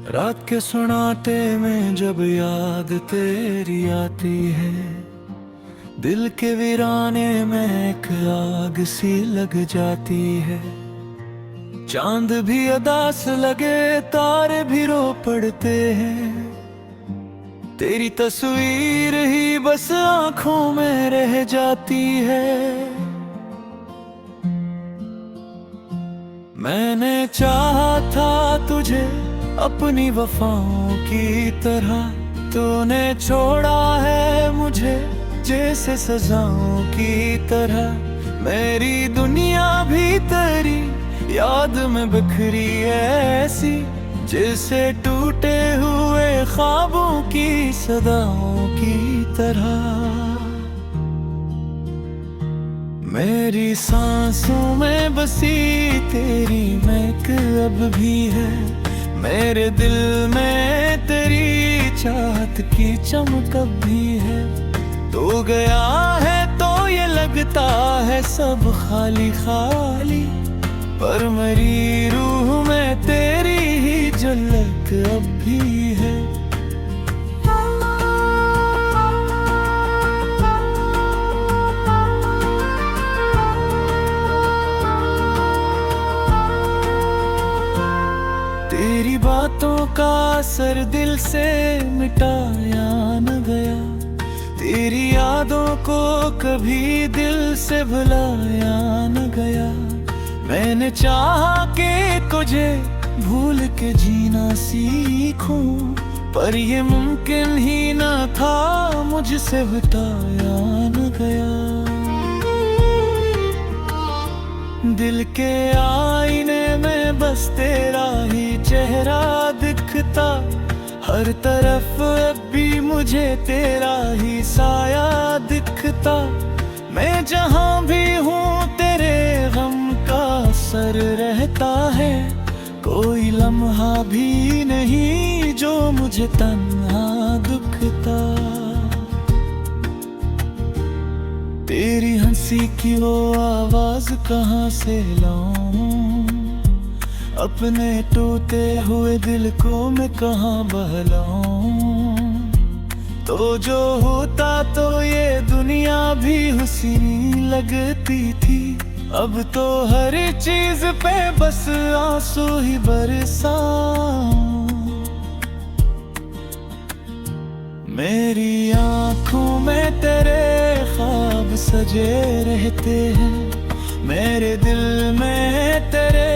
रात के सुनाते में जब याद तेरी आती है, दिल के वीराने में एक आग सी लग जाती है। चांद भी उदास लगे, तारे भी रो पड़ते हैं, तेरी तस्वीर ही बस आंखों में रह जाती है। मैंने चाहा था तुझे अपनी वफाओं की तरह, तूने छोड़ा है मुझे जैसे सजाओं की तरह। मेरी दुनिया भी तेरी याद में बिखरी ऐसी, जैसे टूटे हुए ख्वाबों की सदाओं की तरह। मेरी सांसों में बसी तेरी महक अब भी है, मेरे दिल में तेरी चाहत की चमक अब भी है। तू गया है तो ये लगता है सब खाली खाली, पर मेरी रूह में तेरी ही झलक अब भी है। तेरी बातों का असर दिल से मिटाया न गया, तेरी यादों को कभी दिल से भुलाया न गया। मैंने चाहा कि तुझे भूल के जीना सीखूं, पर ये मुमकिन ही न था, मुझसे बताया न गया। दिल के आईने में बस तेरा ही चेहरा दिखता, हर तरफ अब भी मुझे तेरा ही साया दिखता। मैं जहां भी हूँ तेरे गम का असर रहता है, कोई लम्हा भी नहीं जो मुझे तन्हा दुखता। तेरी हंसी की वो आवाज कहाँ से लाऊं, अपने टूटे हुए दिल को मैं कहाँ बहलाऊं। तो जो होता तो ये दुनिया भी हुस्नी लगती थी, अब तो हर चीज पे बस आंसू ही बरसाऊं। मेरी आंखों में तेरे ख्वाब सजे रहते हैं, मेरे दिल में तेरे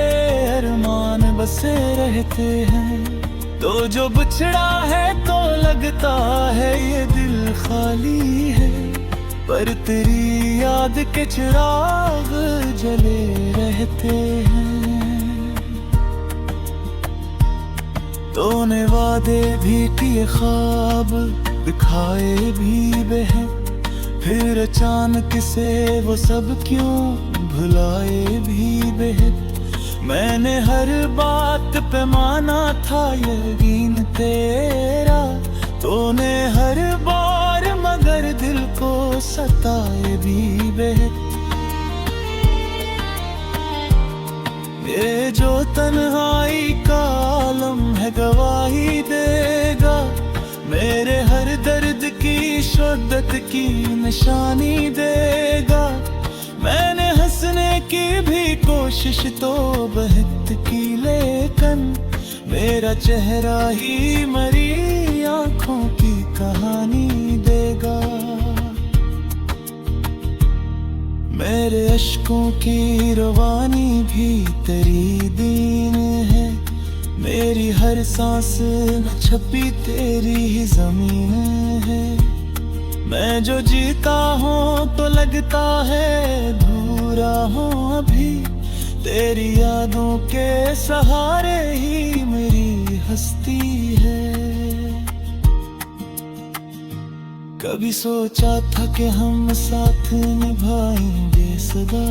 अरमान बसे रहते हैं। तो जो बिछड़ा है तो लगता है ये दिल खाली है, पर तेरी याद के चिराग जले रहते हैं। तूने वादे भी किए, ख्वाब दिखाए भी बहन, फिर अचानक से वो सब क्यों भुलाए भी बहन। मैंने हर बात पे माना था यकीन तेरा, तूने हर बार मगर दिल को सताए भी बहन। ये जो तन्हाई का आलम है गवाही देगा, मेरे हर दर्द की शिद्दत की निशानी देगा। मैंने हंसने की भी कोशिश तो बहुत की, लेकिन मेरा चेहरा ही मरी आंखों की कहानी देगा। मेरे अश्कों की रवानी भी तेरी दीन है, मेरी हर सांस में छपी तेरी ही जमीन है। मैं जो जीता हूँ तो लगता है अधूरा हूँ अभी, तेरी यादों के सहारे ही मेरी हस्ती है। कभी सोचा था कि हम साथ निभाएंगे सदा,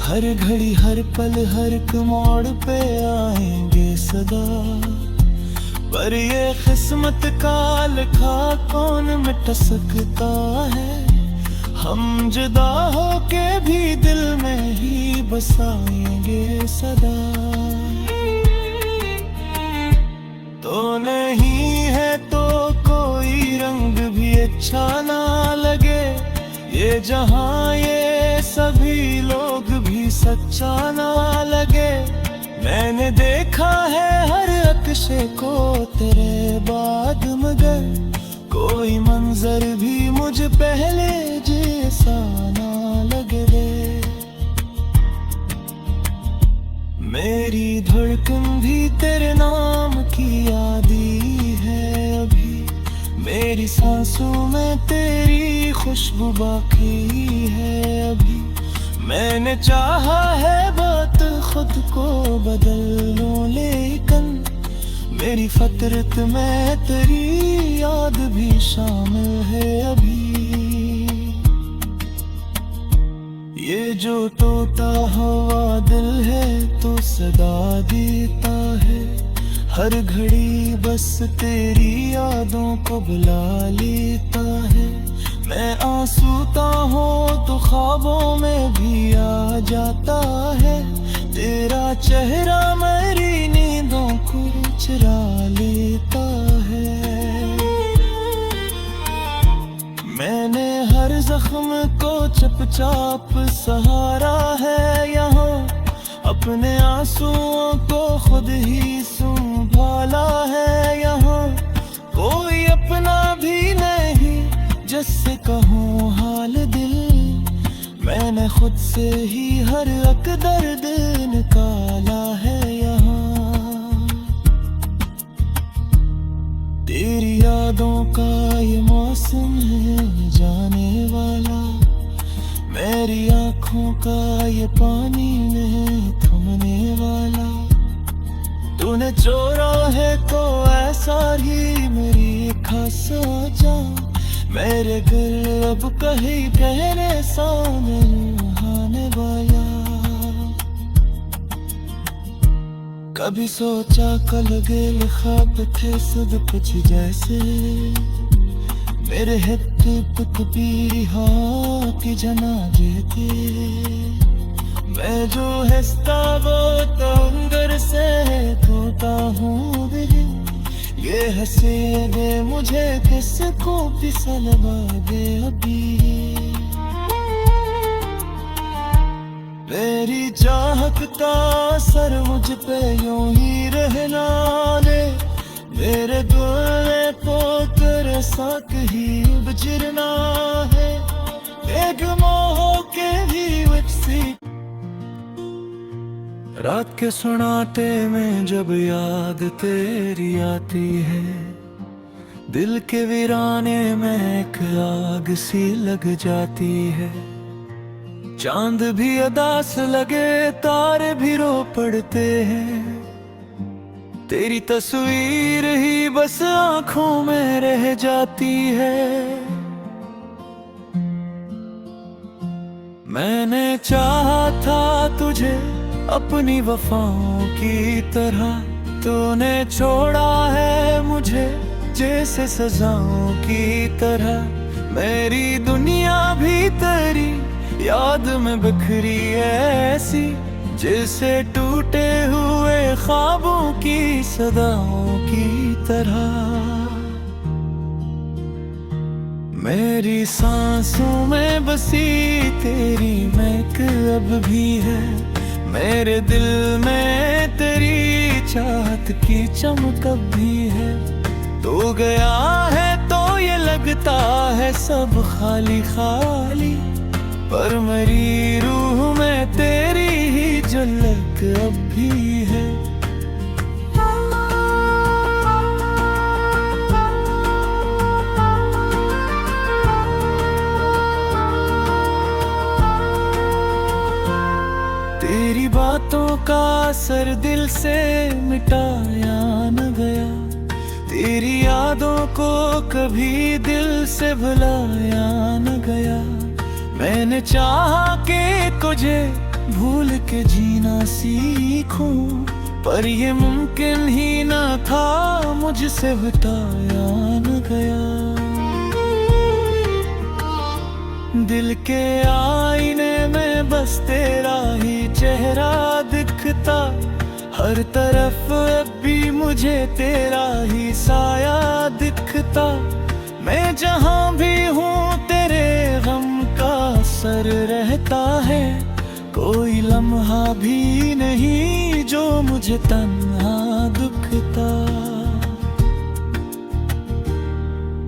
हर घड़ी हर पल हर एक मोड़ पे आएंगे सदा। पर ये किस्मत का लिखा कौन मिटा सकता है, हम जुदा होके भी दिल में ही बसाएंगे सदा। जहां ये सभी लोग भी सच्चा ना लगे, मैंने देखा है हर अक्शे को तेरे बाद, मगर कोई मंजर भी मुझ पहले जैसा ना लगे रे। मेरी धड़कन भी तेरे नाम की आदी है अभी, मेरी सांसों में तेरी खुशबू बाकी है अभी। मैंने चाहा है बात खुद को बदल लूं, लेकिन मेरी फितरत में तेरी याद भी शामिल है अभी। ये जो टूटा हुआ दिल है तो सदा देता है, हर घड़ी बस तेरी यादों को बुला लेता है। मैं आंसूता हूँ तो ख्वाबों में भी आ जाता है, तेरा चेहरा मेरी नींदों को चुरा लेता है। मैंने हर जख्म को चुपचाप सहारा है यहाँ, अपने आंसुओं को खुद ही संभाला है यहाँ। कोई अपना भी नहीं जिससे कहूँ हाल दिल, मैंने खुद से ही हर एक दर्द निकाला है यहाँ। तेरी यादों का ये मौसम है जाने वाला, मेरी आँखों का ये पानी नहीं थमने वाला। तूने छोड़ा है तो ऐसा ही मेरी खास जा, मेरे दिल अब कहीं गहरे सामने आने वाला। कभी सोचा कल गेल ख्वाब थे सब कुछ जैसे, मेरे हित कबीरी हाँ की जनाजे थे। मैं जो हंसता वो तो अंदर से धोता हूँ दिल, ये हंसे दे मुझे किसको भी सलवा दे अभी। मेरी चाहत का असर मुझ पे यूं ही रहना दे, मेरे दिल को तेरे साथ ही गुजरना है। एक मोह के भी वक्सी रात के सुनाते में जब याद तेरी आती है, दिल के वीराने में एक आग सी लग जाती है। चांद भी अदास लगे तारे भी रो पड़ते हैं, तेरी तस्वीर ही बस आंखों में रह जाती है। मैंने चाहा था तुझे अपनी वफाओं की तरह, तूने छोड़ा है मुझे जैसे सजाओं की तरह। मेरी दुनिया भी तेरी याद में बिखरी ऐसी, जैसे टूटे हुए ख्वाबों की सदाओं की तरह। मेरी सांसों में बसी तेरी महक अब भी है, मेरे दिल में तेरी चाहत की चमक अब भी है। तू गया है तो ये लगता है सब खाली खाली, पर मेरी रूह में तेरी ही झलक अब भी है। तेरी बातों का असर दिल से मिटाया न गया, तेरी यादों को कभी दिल से भुलाया न गया। मैंने चाहा कि तुझे भूल के जीना सीखूं, पर ये मुमकिन ही ना था मुझसे बताया न गया। दिल के आईने में बस तेरा ही चेहरा दिखता, हर तरफ अब भी मुझे तेरा ही साया दिखता। मैं जहाँ भी हूँ तेरे गम का असर रहता है, कोई लम्हा भी नहीं जो मुझे तन्हा दुखता।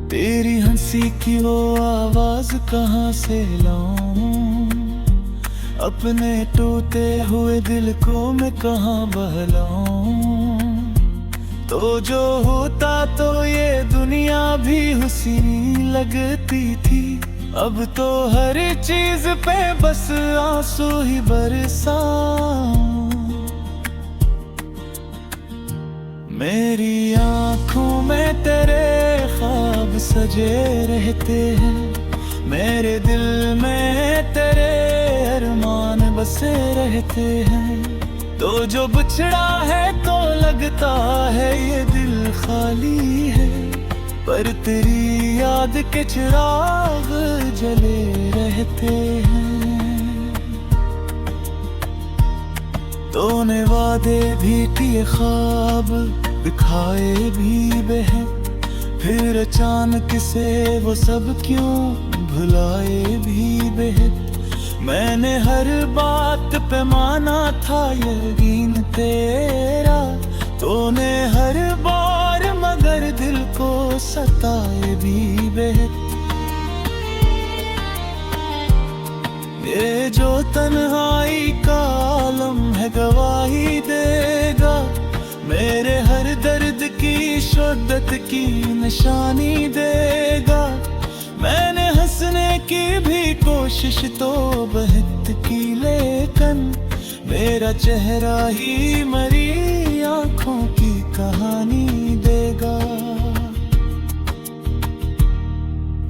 तेरी हंसी की वो आवाज कहाँ से लाऊं, अपने टूटे हुए दिल को मैं कहाँ बहलाऊं। तो जो होता तो ये दुनिया भी हुस्नी लगती थी, अब तो हर चीज पे बस आंसू ही बरसाऊं। मेरी आंखों में तेरे ख्वाब सजे रहते हैं, मेरे दिल में तेरे अरमान बसे रहते हैं। तो जो बिछड़ा है तो लगता है ये दिल खाली है, पर तेरी याद के चिराग जले रहते हैं। तूने वादे भी किए, ख्वाब दिखाए भी बहन, फिर अचानक से वो सब क्यों भुलाए भी बहन। मैंने हर बात पे माना था यकीन तेरा, तूने हर बार मगर दिल को सताए भी बहन। ये जो तन्हाई का आलम है गवाही देगा, मेरे हर दर्द की शिद्दत की निशानी देगा। मैंने हंसने की भी कोशिश तो बहुत की, लेकिन मेरा चेहरा ही मरी आंखों की कहानी देगा।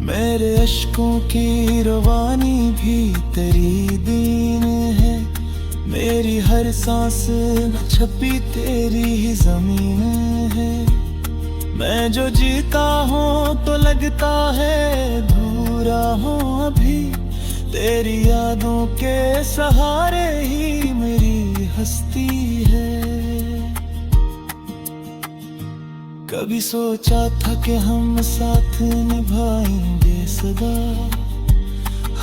मेरे अश्कों की रवानी भी तेरी दीन है, मेरी हर सांस में छपी तेरी ही जमीन है। मैं जो जीता हूँ तो लगता है अधूरा हूँ अभी, तेरी यादों के सहारे ही मेरी हस्ती है। कभी सोचा था कि हम साथ निभाएंगे सदा,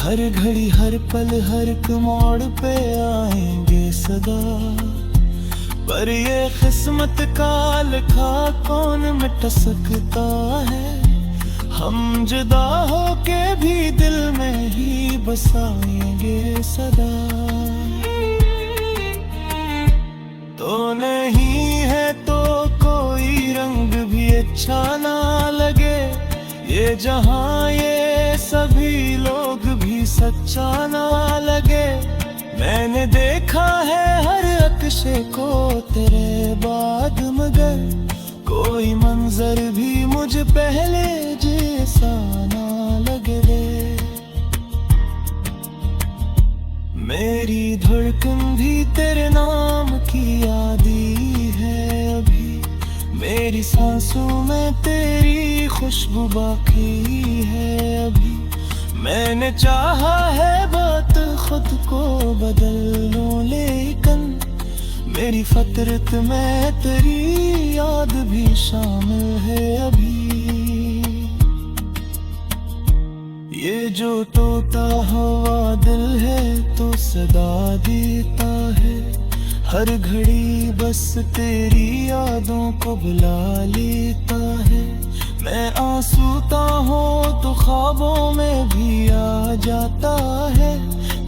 हर घड़ी हर पल हर एक मोड़ पे आएंगे सदा। पर ये किस्मत का लिखा कौन मिटा सकता है, हम जुदा होके भी दिल में ही बसाएंगे सदा। तो नहीं है तो कोई रंग भी अच्छा ना लगे, ये जहां ये सभी लोग भी सच्चा ना लगे। मैंने देखा है हर अक्शे को तेरे बाद, मगर कोई मंजर भी मुझे पहले जैसा ना लगे। मेरी धड़कन भी तेरे नाम की यादी है अभी, मेरी सांसों में तेरी खुशबू बाकी है अभी। मैंने चाहा है बात खुद को बदल लूं, लेकिन मेरी फितरत में तेरी याद भी शामिल है अभी। ये जो तोता हवा दिल है तो सदा देता है, हर घड़ी बस तेरी यादों को बुला लेता है। मैं आंसूता हूँ तो ख्वाबों में भी आ जाता है,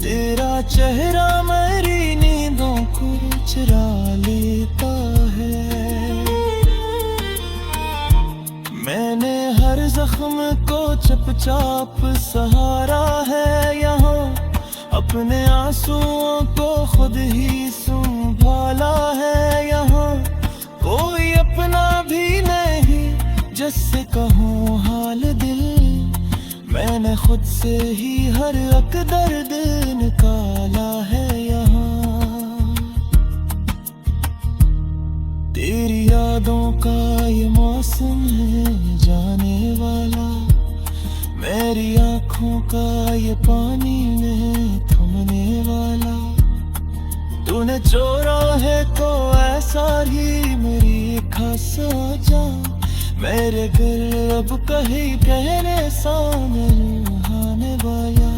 तेरा चेहरा मेरी नींदों को चुरा लेता है। मैंने हर जख्म को चुपचाप सहारा है यहाँ, अपने आंसुओं को खुद ही संभाला है यहाँ। कोई अपना भी नहीं जिससे कहूँ हाल दिल, मैंने खुद से ही हर एक दर्द निकाला है यहाँ। तेरी यादों का ये मौसम है जाने वाला, मेरी आँखों का ये पानी में थमने वाला। तूने छोड़ा है तो ऐसा ही मेरी खास जा, मेरे दिल अब कहीं कहने सा नहीं आने वाला।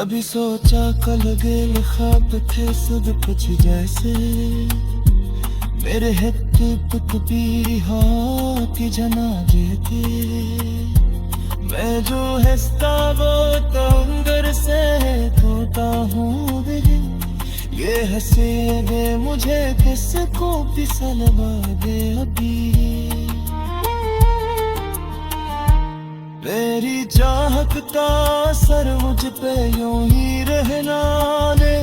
कभी सोचा कल गेल ख्वाब थे सब कुछ जैसे मेरे हित पुतबी की जनाजे थे मैं जो हंसता वो तो अंदर से धोता हूँ दिल ये हंसे दे मुझे किसको फिसलवा दे अभी मेरी चाहत का असर मुझ पे यूं ही रहना दे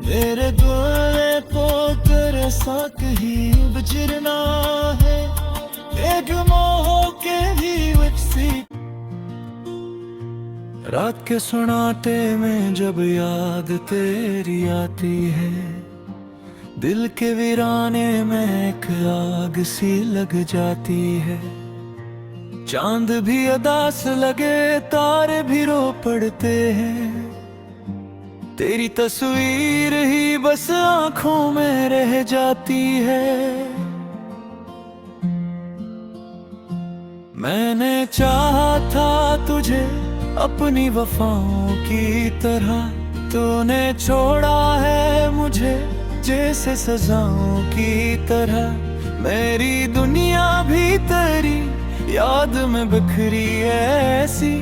मेरे दुल्हे को तेरे साथ ही गुजरना है एक मोह के भी विकसी रात के सुनाते में जब याद तेरी आती है दिल के वीराने में एक आग सी लग जाती है चांद भी अदास लगे तारे भी रो पड़ते हैं तेरी तस्वीर ही बस आंखों में रह जाती है मैंने चाहा था तुझे अपनी वफाओं की तरह तूने छोड़ा है मुझे जैसे सजाओं की तरह मेरी दुनिया भी तेरी याद में बिखरी ऐसी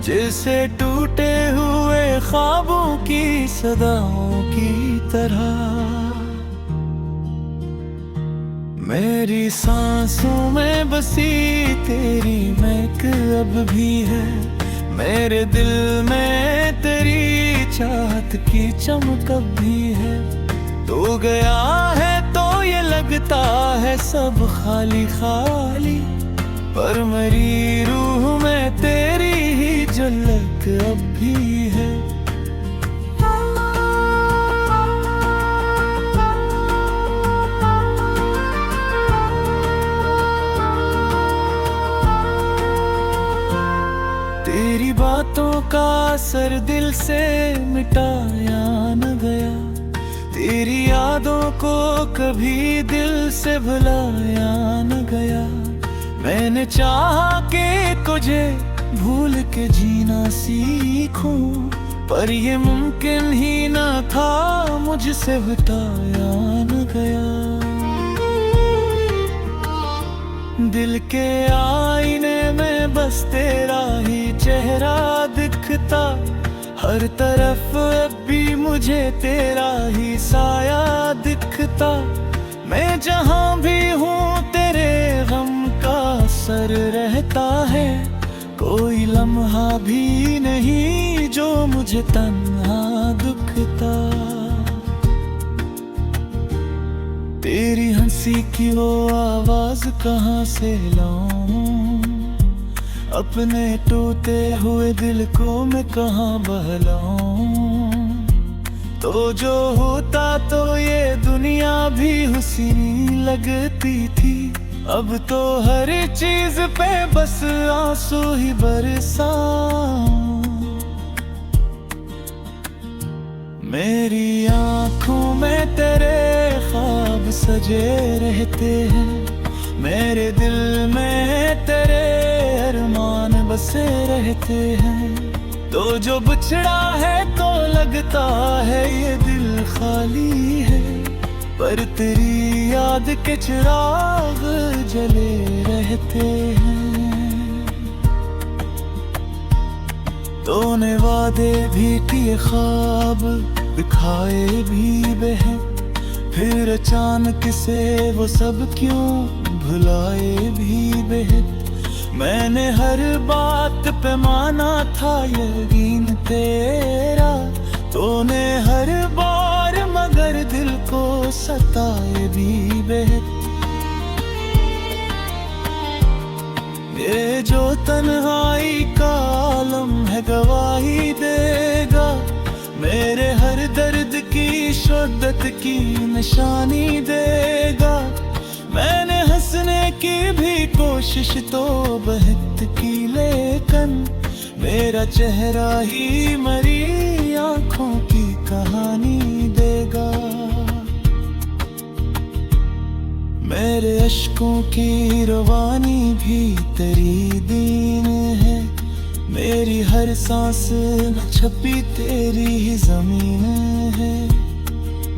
जैसे टूटे हुए ख्वाबों की सदाओं की तरह मेरी सांसों में बसी तेरी महक अब भी है मेरे दिल में तेरी चाहत की चमक अब भी है तू गया है तो ये लगता है सब खाली खाली पर मेरी रूह में तेरी ही झलक अब भी है तेरी बातों का असर दिल से मिटाया न गया तेरी यादों को कभी दिल से भुलाया न गया मैंने चाहा कि तुझे भूल के जीना सीखूं पर ये मुमकिन ही न था मुझसे बताया न गया दिल के आईने में बस तेरा ही चेहरा दिखता हर तरफ अब भी मुझे तेरा ही साया दिखता मैं जहां भी हूँ तेरे गम का असर रहता है कोई लम्हा भी नहीं जो मुझे तन्हा दुखता तेरी हंसी की वो आवाज कहाँ से लाऊं अपने टूटे हुए दिल को मैं कहाँ बहलाऊं तो जो होता तो ये दुनिया भी हुस्नी लगती थी अब तो हर चीज पे बस आंसू ही बरसाऊं मेरी आंखों में तेरे ख्वाब सजे रहते हैं मेरे दिल में तेरे अरमान बसे रहते हैं तो जो बिछड़ा है तो लगता है ये दिल खाली है पर तेरी याद के चिराग जले रहते हैं तूने वादे भी किए ख्वाब दिखाए भी बहन फिर अचानक से वो सब क्यों भुलाए भी बहन मैंने हर बात पे माना था यकीन तेरा तूने हर बार मगर दिल को सताए भी बेहद ये जो तन्हाई का आलम है गवाही देगा मेरे हर दर्द की शिद्दत की निशानी देगा मैंने हंसने की भी कोशिश तो बहुत की लेकिन मेरा चेहरा ही मरी आंखों की कहानी देगा मेरे अश्कों की रवानी भी तेरी दीन है मेरी हर सांस में छपी तेरी ही जमीन है।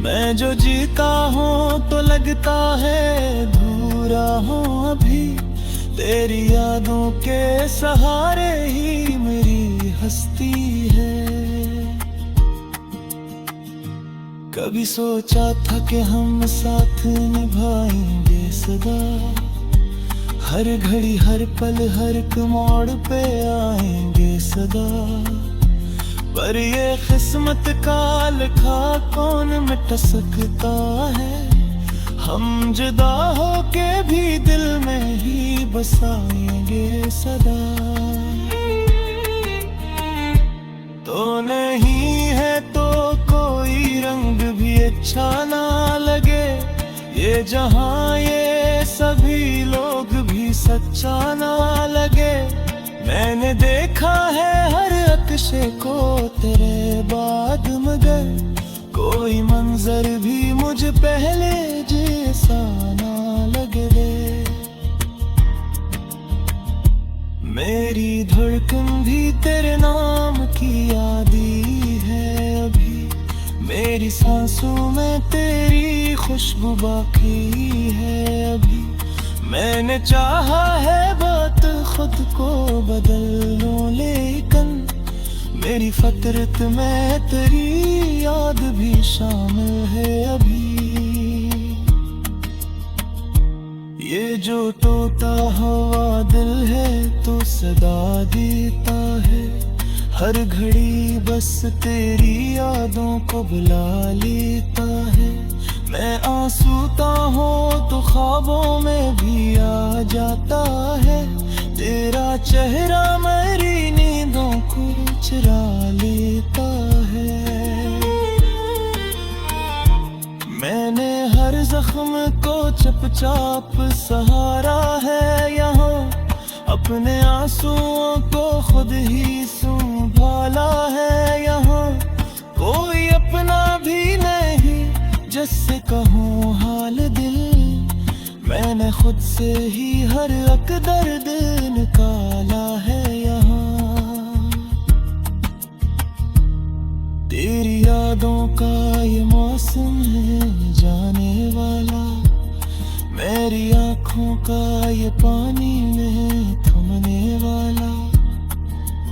मैं जो जीता हूँ तो लगता है अधूरा हूँ अभी। तेरी यादों के सहारे ही मेरी हस्ती है। कभी सोचा था कि हम साथ निभाएंगे सदा, हर घड़ी हर पल हर एक मोड़ पे आएंगे सदा। पर ये किस्मत का लिखा कौन मिट सकता है। हम जुदा होके भी दिल में ही बसाएंगे सदा। तो नहीं है तो कोई रंग भी अच्छा ना लगे। ये जहां ये सभी लोग भी सच्चा ना लगे। मैंने देखा है हर अक्शे को तेरे बाद, मगर कोई मंजर भी मुझ पहले जैसा ना लगे। मेरी धड़कन भी तेरे नाम की यादी है अभी। मेरी सांसों में तेरी खुशबू बाकी है अभी। मैंने चाहा है बात खुद को बदल लूं, लेकिन मेरी फितरत में तेरी याद भी शामिल है अभी। ये जो टूटा हुआ दिल है तो सदा देता है। हर घड़ी बस तेरी यादों को बुला लेता है। मैं आंसूता हूँ तो ख्वाबों में भी आ जाता है। तेरा चेहरा मेरी नींदों को चुरा लेता है। मैंने हर जख्म को चुपचाप सहारा है यहाँ। अपने आंसुओं को खुद ही संभाला है यहाँ। कोई अपना भी नहीं जिससे कहूँ हाल दिल। मैंने खुद से ही हर एक दर्द निकाला है यहाँ। तेरी यादों का ये मौसम है जाने वाला। मेरी आँखों का ये पानी में थमने वाला।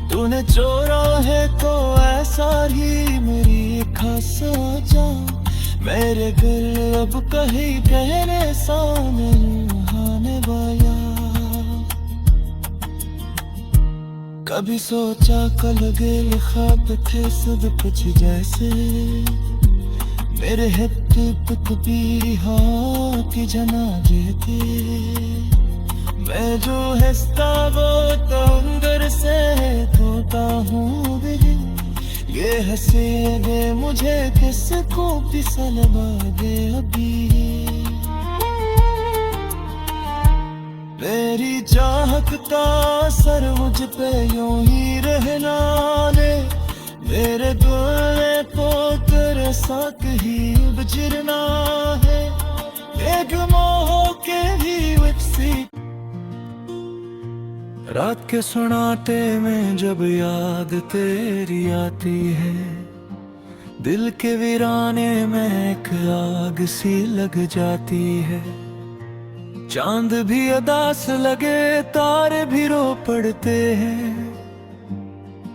तूने चोरा है तो ऐसा ही मेरी खासा जा। मेरे दिल अब कहीं गहरे सामने रुहाने वाला। कभी सोचा कल लगे ख्वाब थे सब कुछ जैसे। मेरे हित भी हाँ की जनाजे थे। मैं जो हंसता वो तो अंदर से तोता हूँ भी। ये हंसे दे मुझे किसको फिसलवा दे अभी। मेरी चाहत का असर मुझ पे यूं ही रहना दे। मेरे दुल्हे को तेरे साथ ही गुजरना है। एक मोह के भी विकसित रात के सुनाटे में जब याद तेरी आती है। दिल के वीराने में एक आग सी लग जाती है। चांद भी उदास लगे तारे भी रो पड़ते हैं।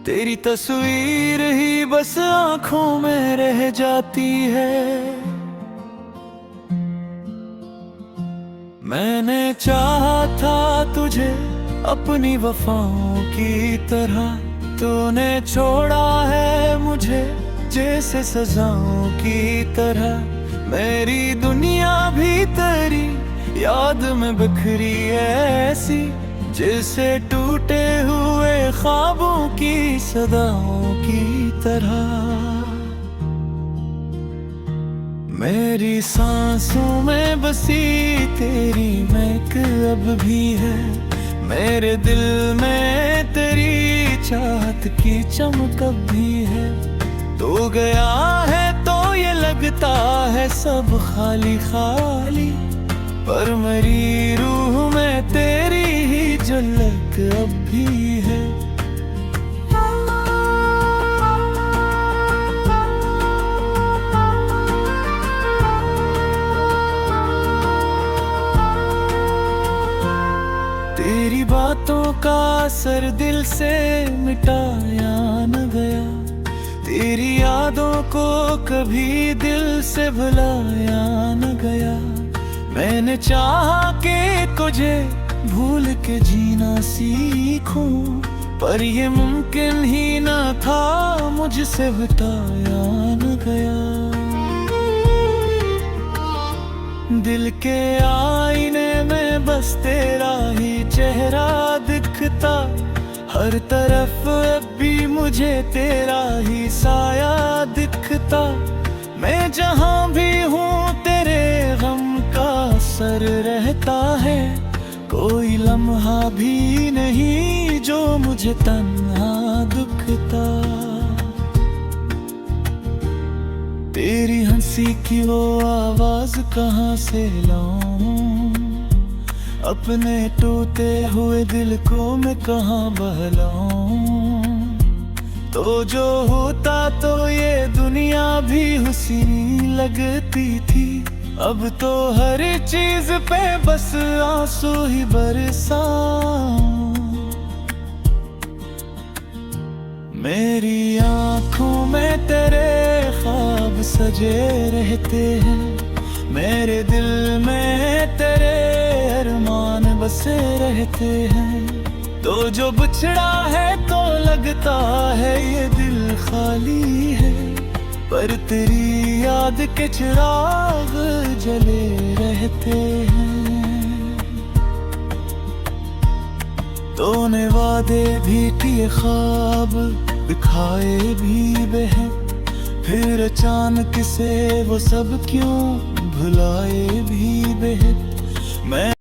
तेरी तस्वीर ही बस आंखों में रह जाती है। मैंने चाहा था तुझे अपनी वफाओं की तरह। तूने छोड़ा है मुझे जैसे सजाओं की तरह। मेरी दुनिया भी तेरी याद में बिखरी ऐसी, जैसे टूटे हुए ख्वाबों की सदाओं की तरह। मेरी सांसों में बसी तेरी महक अब भी है। मेरे दिल में तेरी चाहत की चमक अब भी है। तू गया है तो ये लगता है सब खाली खाली, पर मेरी रूह में तेरी ही झलक अब भी है। का असर दिल से मिटाया न गया, तेरी यादों को कभी दिल से भुलाया न गया। मैंने चाहा कि तुझे भूल के जीना सीखूं, पर ये मुमकिन ही न था, मुझसे बताया न गया। दिल के आईने में बस तेरा ही चेहरा दिखता, हर तरफ अब भी मुझे तेरा ही साया दिखता। मैं जहाँ भी हूँ तेरे गम का असर रहता है, कोई लम्हा भी नहीं जो मुझे तन्हा दुखता। तेरी हंसी की वो आवाज कहाँ से लाऊं, अपने टूटे हुए दिल को मैं कहाँ बहलाऊं। तो जो होता तो ये दुनिया भी हुस्नी लगती थी, अब तो हर चीज पे बस आंसू ही बरसाऊं। मेरी आँखों में तेरे ख्वाब सजे रहते हैं, मेरे दिल में तेरे अरमान बसे रहते हैं। तो जो बिछड़ा है तो लगता है ये दिल खाली है, पर तेरी याद के चिराग जले रहते हैं। तूने वादे भी किए, ख्वाब दिखाए भी बहन, फिर अचानक से वो सब क्यों भुलाए भी बहन। मैं